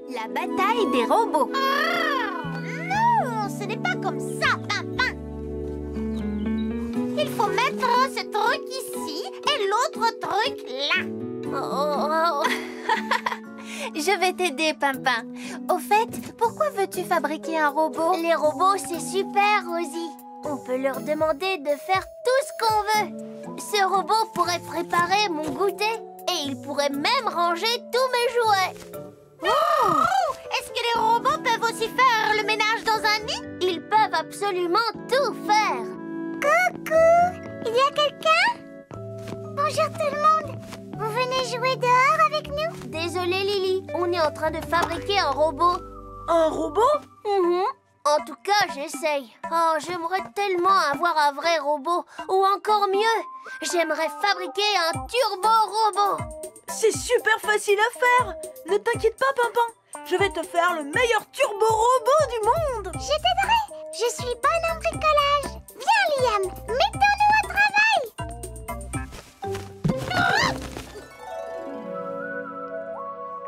La bataille des robots. Non, ce n'est pas comme ça, Pimpin. Il faut mettre ce truc ici et l'autre truc là. Oh. Je vais t'aider, Pimpin. Au fait, pourquoi veux-tu fabriquer un robot? Les robots, c'est super, Rosie. On peut leur demander de faire tout ce qu'on veut. Ce robot pourrait préparer mon goûter et il pourrait même ranger tous mes jouets. Oh! Est-ce que les robots peuvent aussi faire le ménage dans un nid? Ils peuvent absolument tout faire. Coucou! Il y a quelqu'un? Bonjour tout le monde. Vous venez jouer dehors avec nous? Désolée Lily, on est en train de fabriquer un robot. Un robot? En tout cas, j'essaye. Oh, j'aimerais tellement avoir un vrai robot. Ou encore mieux, j'aimerais fabriquer un turbo-robot. C'est super facile à faire. Ne t'inquiète pas, Pimpin. Je vais te faire le meilleur turbo-robot du monde. Je t'aiderai. Je suis bonne en bricolage. Viens, Liam, mettons-nous au travail.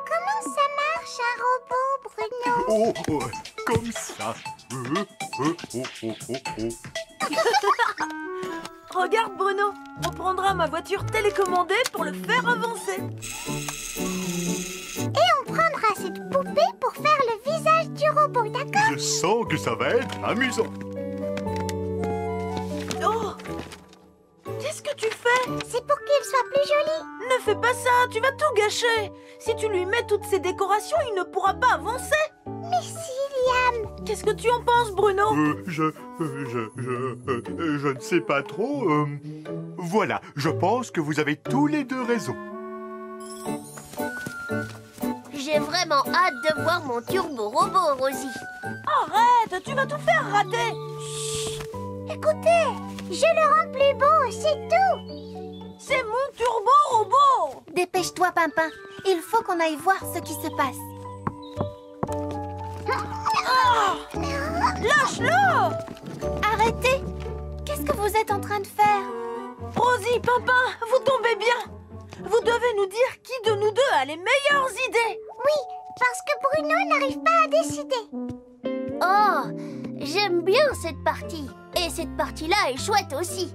Comment ça marche, un robot, Bruno? Oh, comme ça. Regarde, Bruno. On prendra ma voiture télécommandée pour le faire avancer. Et on prendra cette poupée pour faire le visage du robot, d'accord? Je sens que ça va être amusant. Oh! Qu'est-ce que tu fais? C'est pour qu'il soit plus joli. Ne fais pas ça, tu vas tout gâcher. Si tu lui mets toutes ces décorations, il ne pourra pas avancer. Mais si, Liam. Qu'est-ce que tu en penses, Bruno? Je ne sais pas trop. Voilà, je pense que vous avez tous les deux raison. J'ai vraiment hâte de voir mon turbo-robot, Rosie. Arrête, tu vas tout faire rater. Écoutez, je le rends plus beau, c'est tout. C'est mon turbo-robot. Dépêche-toi, Pimpin. Il faut qu'on aille voir ce qui se passe. Lâche-le! Arrêtez! Qu'est-ce que vous êtes en train de faire? Rosie, Pimpin, vous tombez bien. Vous devez nous dire qui de nous deux a les meilleures idées. Oui, parce que Bruno n'arrive pas à décider. Oh, j'aime bien cette partie. Et cette partie-là est chouette aussi.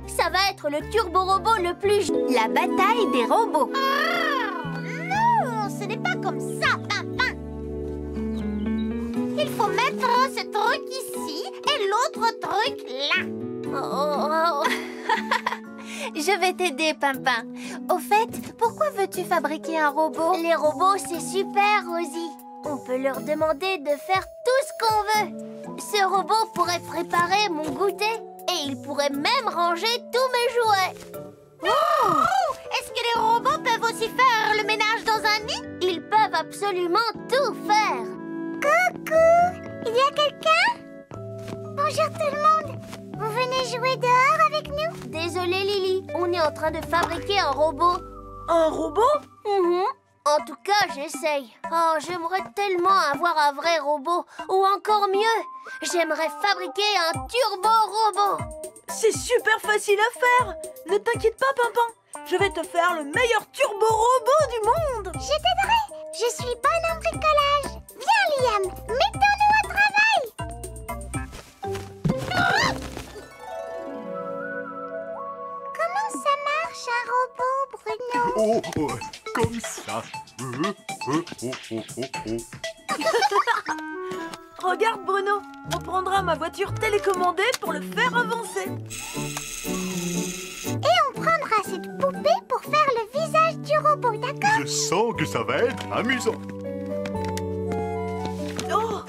Ça va être le turbo-robot le plus... La bataille des robots. Non, ce n'est pas comme ça, Pimpin. Il faut mettre ce truc ici et l'autre truc là. Oh. Je vais t'aider, Pimpin. Au fait, pourquoi veux-tu fabriquer un robot? Les robots, c'est super, Rosie. On peut leur demander de faire tout ce qu'on veut. Ce robot pourrait préparer mon goûter et il pourrait même ranger tous mes jouets. Oh! Est-ce que les robots peuvent aussi faire le ménage dans un nid? Ils peuvent absolument tout faire. Coucou! Il y a quelqu'un? Bonjour tout le monde. Vous venez jouer dehors avec nous? Désolée Lily, on est en train de fabriquer un robot. Un robot? En tout cas, j'essaye. Oh, j'aimerais tellement avoir un vrai robot. Ou encore mieux, j'aimerais fabriquer un turbo-robot. C'est super facile à faire. Ne t'inquiète pas, Pimpin. Je vais te faire le meilleur turbo-robot du monde. Je t'aiderai. Je suis bonne en bricolage. Viens, Liam, mettons-nous au travail. Comment ça marche, un robot, Bruno? Oh, comme ça. Regarde, Bruno. On prendra ma voiture télécommandée pour le faire avancer. Et on prendra cette poupée pour faire le visage du robot, d'accord? Je sens que ça va être amusant. Oh!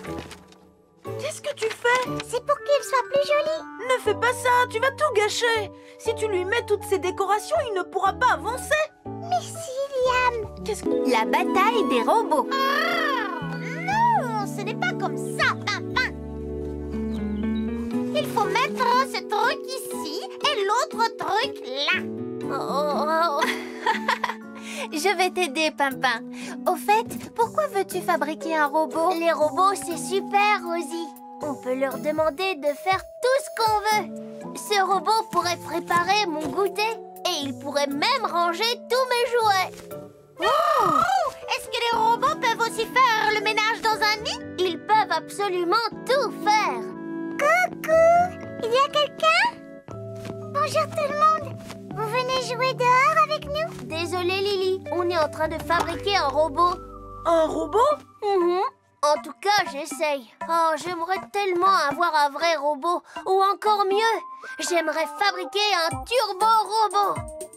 Qu'est-ce que tu fais? C'est pour qu'il soit plus joli. Ne fais pas ça, tu vas tout gâcher. Si tu lui mets toutes ces décorations, il ne pourra pas avancer. Mais si, Liam. Qu'est-ce que... La bataille des robots. Non, ce n'est pas comme ça, Pimpin. Il faut mettre ce truc ici et l'autre truc là. Oh. Je vais t'aider, Pimpin. Au fait, pourquoi veux-tu fabriquer un robot? Les robots, c'est super, Rosie. On peut leur demander de faire tout ce qu'on veut. Ce robot pourrait préparer mon goûter et il pourrait même ranger tous mes jouets. Est-ce que les robots peuvent aussi faire le ménage dans un nid? Ils peuvent absolument tout faire. Coucou! Il y a quelqu'un? Bonjour tout le monde. Vous venez jouer dehors avec nous? Désolée Lily, on est en train de fabriquer un robot. Un robot? En tout cas, j'essaye. Oh, j'aimerais tellement avoir un vrai robot. Ou encore mieux, j'aimerais fabriquer un turbo-robot.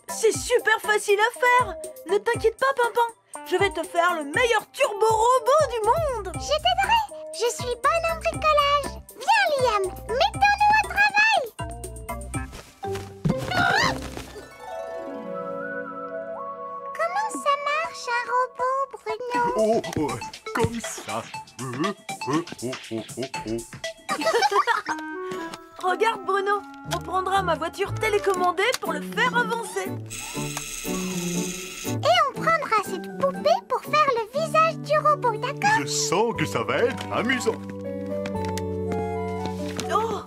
C'est super facile à faire. Ne t'inquiète pas, Pimpin. Je vais te faire le meilleur turbo-robot du monde. Je t'aiderai. Je suis bonne en bricolage. Viens, Liam, mettons-nous au travail. Comment ça marche, un robot, Bruno? Oh, oh, comme ça. Regarde, Bruno. On prendra ma voiture télécommandée pour le faire avancer. Et on prendra cette poupée pour faire le visage du robot, d'accord? Je sens que ça va être amusant. Oh!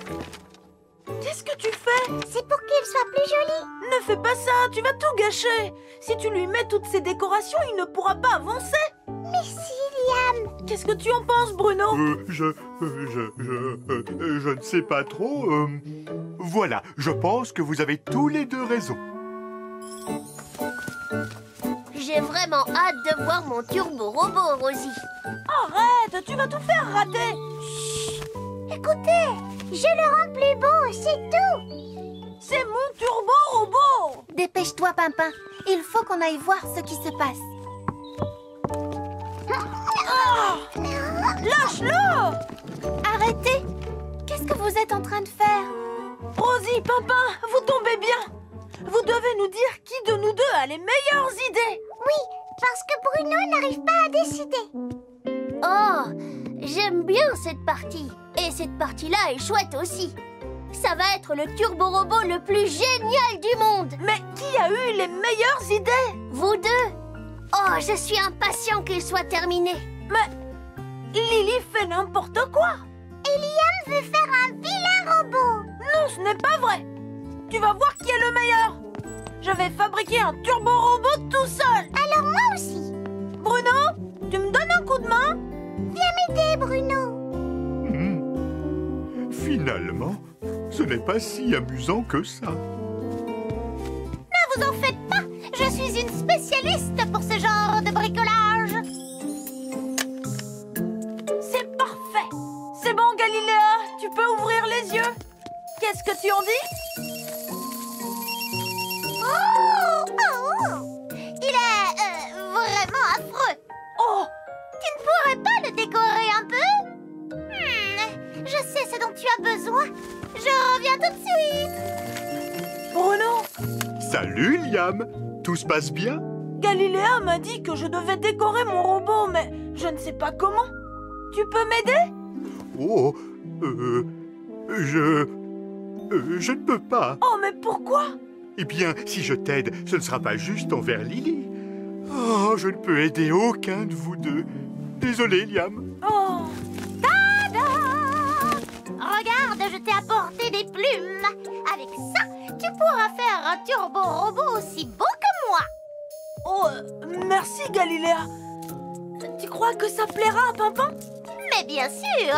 Qu'est-ce que tu fais? C'est pour qu'il soit plus joli. Ne fais pas ça, tu vas tout gâcher. Si tu lui mets toutes ces décorations, il ne pourra pas avancer. Mais si, Liam. Qu'est-ce que tu en penses, Bruno? Je ne sais pas trop. Voilà, je pense que vous avez tous les deux raison. J'ai vraiment hâte de voir mon turbo-robot, Rosie. Arrête, tu vas tout faire rater. Écoutez, je le rends plus beau, c'est tout. C'est mon turbo-robot. Dépêche-toi, Pimpin. Il faut qu'on aille voir ce qui se passe. Lâche-le! Arrêtez! Qu'est-ce que vous êtes en train de faire? Rosie, Pimpin, vous tombez bien. Vous devez nous dire qui de nous deux a les meilleures idées. Oui, parce que Bruno n'arrive pas à décider. Oh, j'aime bien cette partie. Et cette partie-là est chouette aussi. Ça va être le turbo-robot le plus génial du monde. Mais qui a eu les meilleures idées? Vous deux. Oh, je suis impatient qu'il soit terminé. Mais Lily fait n'importe quoi. Et Liam veut faire un vilain robot. Non, ce n'est pas vrai. Tu vas voir qui est le meilleur. Je vais fabriquer un turbo-robot tout seul. Alors moi aussi. Bruno, tu me donnes un coup de main? Viens m'aider, Bruno. Finalement, ce n'est pas si amusant que ça. Ne vous en faites pas! Je suis une spécialiste pour ce genre de bricolage. C'est parfait. C'est bon, Galiléa, tu peux ouvrir les yeux. Qu'est-ce que tu en dis? Il est vraiment affreux. Oh, Tu ne pourrais pas le décorer un peu? Je sais ce dont tu as besoin. Je reviens tout de suite. Bruno, Salut, Liam. Tout se passe bien? Galiléa m'a dit que je devais décorer mon robot, mais je ne sais pas comment. Tu peux m'aider? Oh, je ne peux pas. Oh, mais pourquoi? Eh bien, si je t'aide, ce ne sera pas juste envers Lily. Oh, je ne peux aider aucun de vous deux. Désolé, Liam. Oh, Regarde, je t'ai apporté des plumes. Avec ça, tu pourras faire un turbo-robot aussi beau que moi. oh, merci, Galiléa. Tu crois que ça plaira à Pimpin? Mais bien sûr.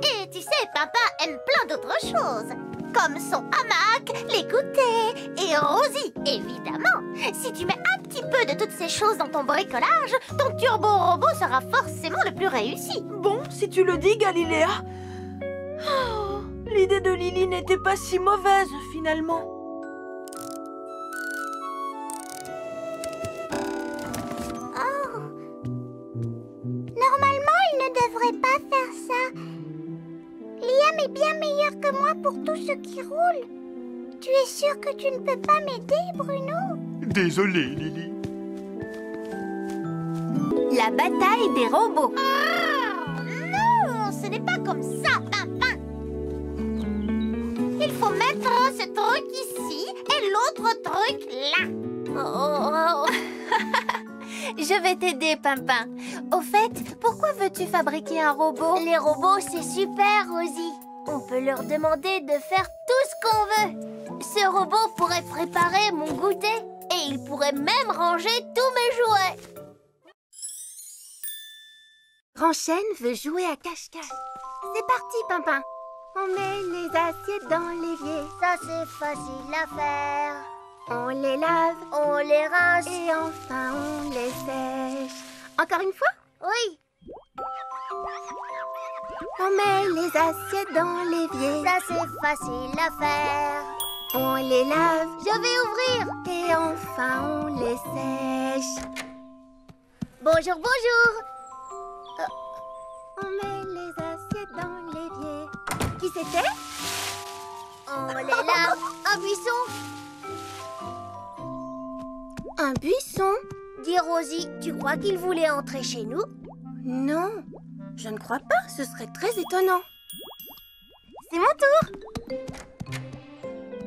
Et tu sais, Pimpin aime plein d'autres choses. Comme son hamac, les goûters et Rosie, évidemment. Si tu mets un petit peu de toutes ces choses dans ton bricolage, ton turbo-robot sera forcément le plus réussi. Bon, si tu le dis, Galiléa. Oh, l'idée de Lily n'était pas si mauvaise, finalement. Normalement, il ne devrait pas faire ça. Liam est bien meilleur que moi pour tout ce qui roule. Tu es sûr que tu ne peux pas m'aider, Bruno? Désolé, Lily. La bataille des robots. Non, ce n'est pas comme ça, Pimpin. Il faut mettre ce truc ici et l'autre truc là. Je vais t'aider, Pimpin. Au fait, pourquoi veux-tu fabriquer un robot? Les robots, c'est super, Rosie. On peut leur demander de faire tout ce qu'on veut. Ce robot pourrait préparer mon goûter Et il pourrait même ranger tous mes jouets. Grand-Chêne veut jouer à cache-cache. C'est parti, Pimpin. On met les assiettes dans l'évier. Ça, c'est facile à faire. On les lave. On les rince. Et enfin, on les sèche. Encore une fois? Oui. On met les assiettes dans l'évier. Ça, c'est facile à faire. On les lave. Je vais ouvrir. Et enfin, on les sèche. Bonjour, bonjour. On met les assiettes dans l'évier. Qui c'était? On les lave. Un buisson. Un buisson? Dis, Rosie, tu crois qu'il voulait entrer chez nous? Non, je ne crois pas. Ce serait très étonnant. C'est mon tour.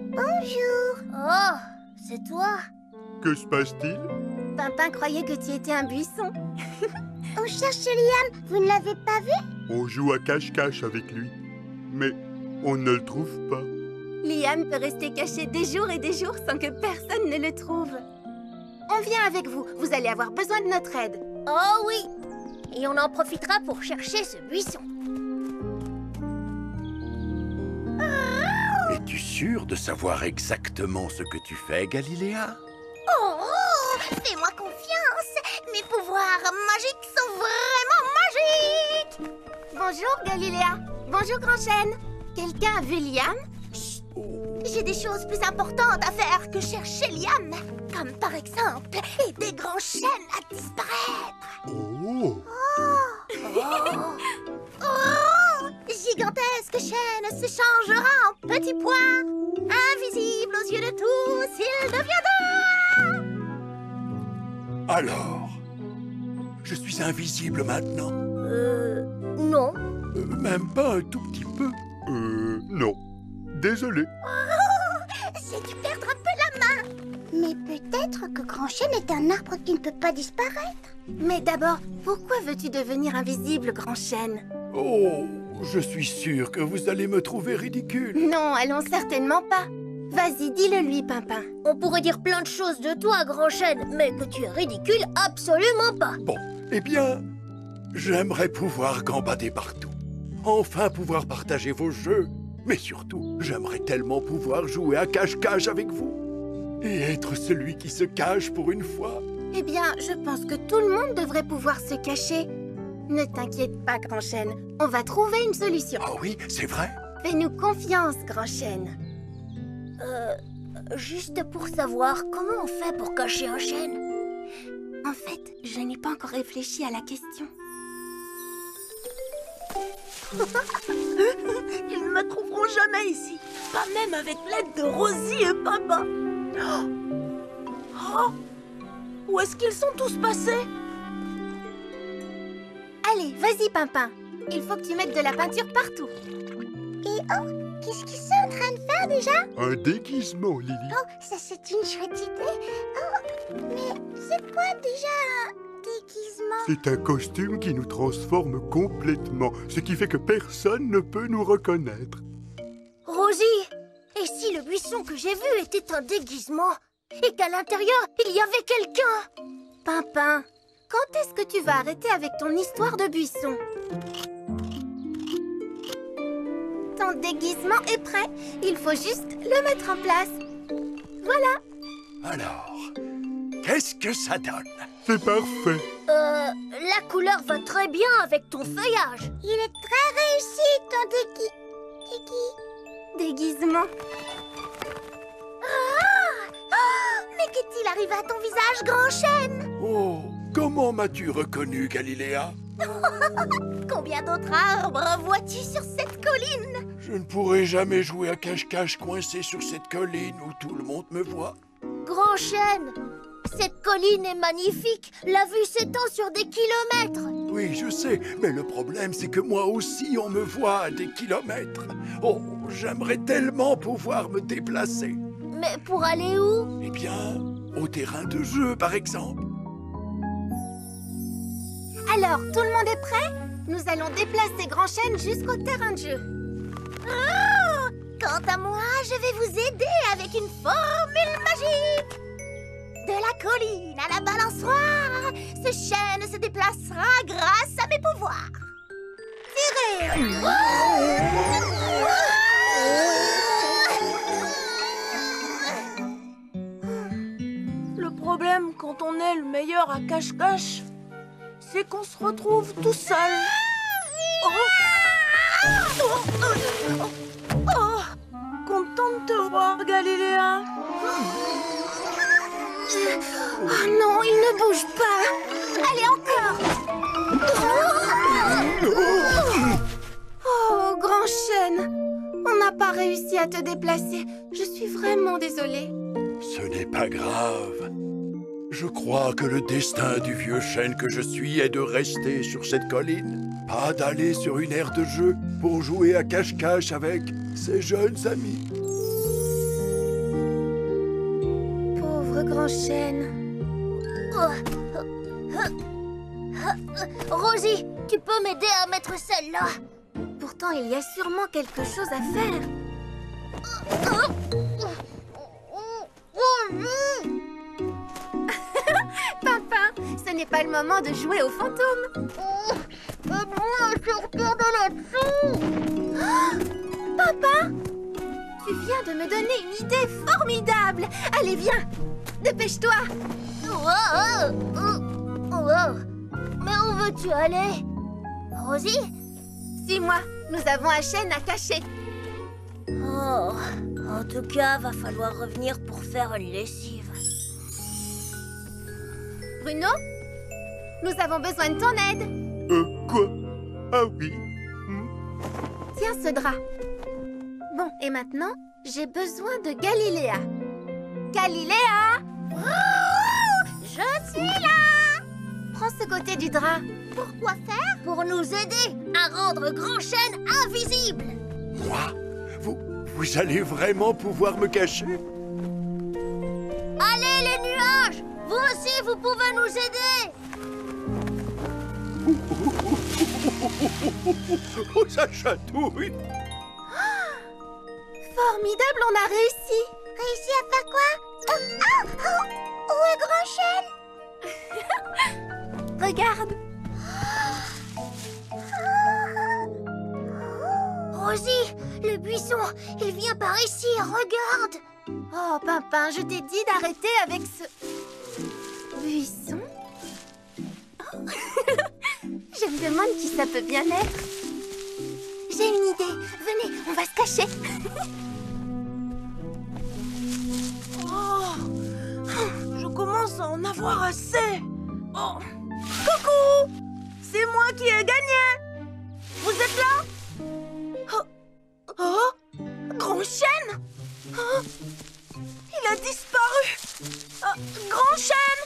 Bonjour. Oh, c'est toi. Que se passe-t-il? Pimpin croyait que tu étais un buisson. On cherche Liam. Vous ne l'avez pas vu? On joue à cache-cache avec lui. Mais on ne le trouve pas. Liam peut rester caché des jours et des jours sans que personne ne le trouve. On vient avec vous. Vous allez avoir besoin de notre aide. Oh oui. Et on en profitera pour chercher ce buisson. Es-tu sûre de savoir exactement ce que tu fais, Galiléa? Oh, fais-moi confiance. Mes pouvoirs magiques sont vraiment magiques. Bonjour, Galiléa. Bonjour, Grand-Chêne. Quelqu'un a vu Liam? J'ai des choses plus importantes à faire que chercher Liam. Comme par exemple aider Grand-Chêne à disparaître. Oh! Oh! Gigantesque chaîne se changera en petit point. Invisible aux yeux de tous, il deviendra. Alors, je suis invisible maintenant? Non. Même pas un tout petit peu? Non. Désolé. J'ai dû perdre un peu la main. Mais peut-être que Grand-Chêne est un arbre qui ne peut pas disparaître. Mais d'abord, pourquoi veux-tu devenir invisible, Grand-Chêne? Oh, je suis sûr que vous allez me trouver ridicule. Non, allons certainement pas. Vas-y, dis-le lui, Pimpin. On pourrait dire plein de choses de toi, Grand-Chêne, mais que tu es ridicule, absolument pas. Bon, eh bien, j'aimerais pouvoir gambader partout. Enfin pouvoir partager vos jeux. Mais surtout, j'aimerais tellement pouvoir jouer à cache-cache avec vous. Et être celui qui se cache pour une fois. Eh bien, je pense que tout le monde devrait pouvoir se cacher. Ne t'inquiète pas, Grand-Chêne. On va trouver une solution. Ah oui, c'est vrai? Fais-nous confiance, Grand-Chêne. Juste pour savoir comment on fait pour cacher un chêne. En fait, je n'ai pas encore réfléchi à la question. Ils ne me trouveront jamais ici. Pas même avec l'aide de Rosie et Papa. Oh, où est-ce qu'ils sont tous passés? Allez, vas-y, Pimpin. Il faut que tu mettes de la peinture partout. Et oh, qu'est-ce qu'ils sont en train de faire déjà? Un déguisement, Lily. Oh, ça c'est une chouette idée. Oh, mais c'est quoi déjà un déguisement? C'est un costume qui nous transforme complètement, ce qui fait que personne ne peut nous reconnaître. Rosie, et si le buisson que j'ai vu était un déguisement? Et qu'à l'intérieur, il y avait quelqu'un? Pimpin, quand est-ce que tu vas arrêter avec ton histoire de buisson? Ton déguisement est prêt. Il faut juste le mettre en place. Voilà. Alors, qu'est-ce que ça donne? C'est parfait. La couleur va très bien avec ton feuillage. Il est très réussi, ton Déguisement. Mais qu'est-il arrivé à ton visage, Grand-Chêne? Oh, comment m'as-tu reconnu, Galiléa? Combien d'autres arbres vois-tu sur cette colline? Je ne pourrai jamais jouer à cache-cache coincé sur cette colline où tout le monde me voit. Grand-Chêne, cette colline est magnifique. La vue s'étend sur des kilomètres. Oui, je sais, mais le problème, c'est que moi aussi, on me voit à des kilomètres. Oh, j'aimerais tellement pouvoir me déplacer. Mais pour aller où? Eh bien, au terrain de jeu, par exemple. Alors, tout le monde est prêt? Nous allons déplacer Grand-Chêne jusqu'au terrain de jeu. Quant à moi, je vais vous aider avec une formule magique. De la colline à la balançoire, ce chêne se déplacera grâce à mes pouvoirs. Tirez! Le problème quand on est le meilleur à cache-cache, c'est qu'on se retrouve tout seul. Content de te voir, Galiléa. Oh non, il ne bouge pas. Allez, encore! Oh, grand chêne, on n'a pas réussi à te déplacer. Je suis vraiment désolée. Ce n'est pas grave. Je crois que le destin du vieux chêne que je suis est de rester sur cette colline, pas d'aller sur une aire de jeu pour jouer à cache-cache avec ses jeunes amis. Pauvre grand chêne. Rosie, tu peux m'aider à mettre celle-là? Pourtant, il y a sûrement quelque chose à faire. Papa, ce n'est pas le moment de jouer aux fantômes. Aide-moi à sortir de là-dessous! Papa, tu viens de me donner une idée formidable. Allez, viens, dépêche-toi. Mais où veux-tu aller? Rosie? Suis-moi, nous avons un chêne à cacher. Oh, en tout cas, va falloir revenir pour faire une lessive. Bruno, nous avons besoin de ton aide. Quoi? Ah oui. Tiens ce drap. Bon, et maintenant, j'ai besoin de Galiléa. Galiléa! Je suis là! Prends ce côté du drap. Pourquoi faire? Pour nous aider à rendre Grand Chêne invisible. Moi? Vous allez vraiment pouvoir me cacher? Allez les nuages! Vous aussi, vous pouvez nous aider! Oh, ça chatouille! Formidable, on a réussi. Réussi à faire quoi? Où est Grand Chêne? Regarde. Rosie, le buisson, il vient par ici, regarde! Oh, Pimpin, je t'ai dit d'arrêter avec ce... buisson. Oh. Je me demande qui ça peut bien être. J'ai une idée. Venez, on va se cacher. Oh, je commence à en avoir assez. Oh. Coucou! C'est moi qui ai gagné. Vous êtes là? Oh, Grand Chêne? Oh, il a disparu. Grand Chêne?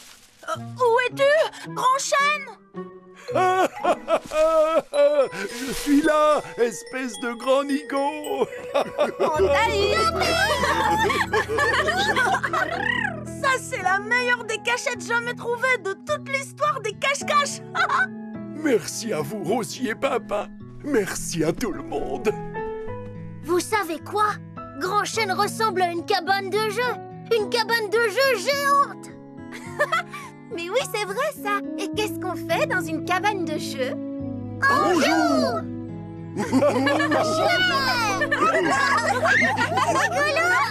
Où es-tu, Grand Chêne? Je suis là, espèce de grand nigo! On t'a eu. Ça, c'est la meilleure des cachettes jamais trouvées de toute l'histoire des cache-cache. Merci à vous, Rosie et Pimpin. Merci à tout le monde. Vous savez quoi? Grand Chêne ressemble à une cabane de jeu! Une cabane de jeu géante! Mais oui, c'est vrai ça. Et qu'est-ce qu'on fait dans une cabane de jeu? Bonjour!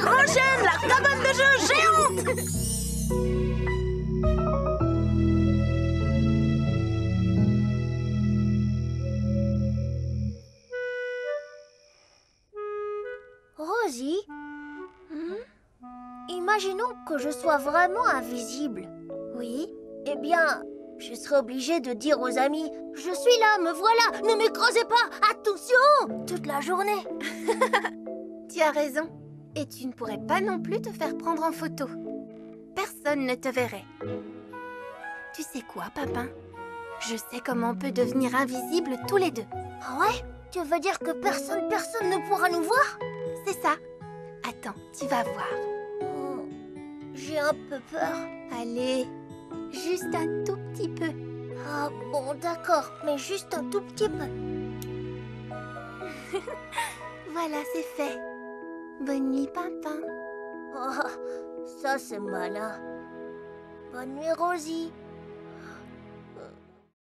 Grand Chêne, la cabane de jeu géante. Rosie? Imaginons que je sois vraiment invisible. Oui. Eh bien, je serai obligée de dire aux amis « Je suis là, me voilà, ne m'écrasez pas, attention !» toute la journée. Tu as raison. Et tu ne pourrais pas non plus te faire prendre en photo. Personne ne te verrait. Tu sais quoi, Papin? Je sais comment on peut devenir invisible tous les deux. Ah ouais? Tu veux dire que personne ne pourra nous voir? C'est ça. Attends, tu vas voir. J'ai un peu peur. Allez, juste un tout petit peu. Ah bon, d'accord, mais juste un tout petit peu. Voilà, c'est fait. Bonne nuit, Pimpin. Oh, ça c'est malin. Bonne nuit, Rosie.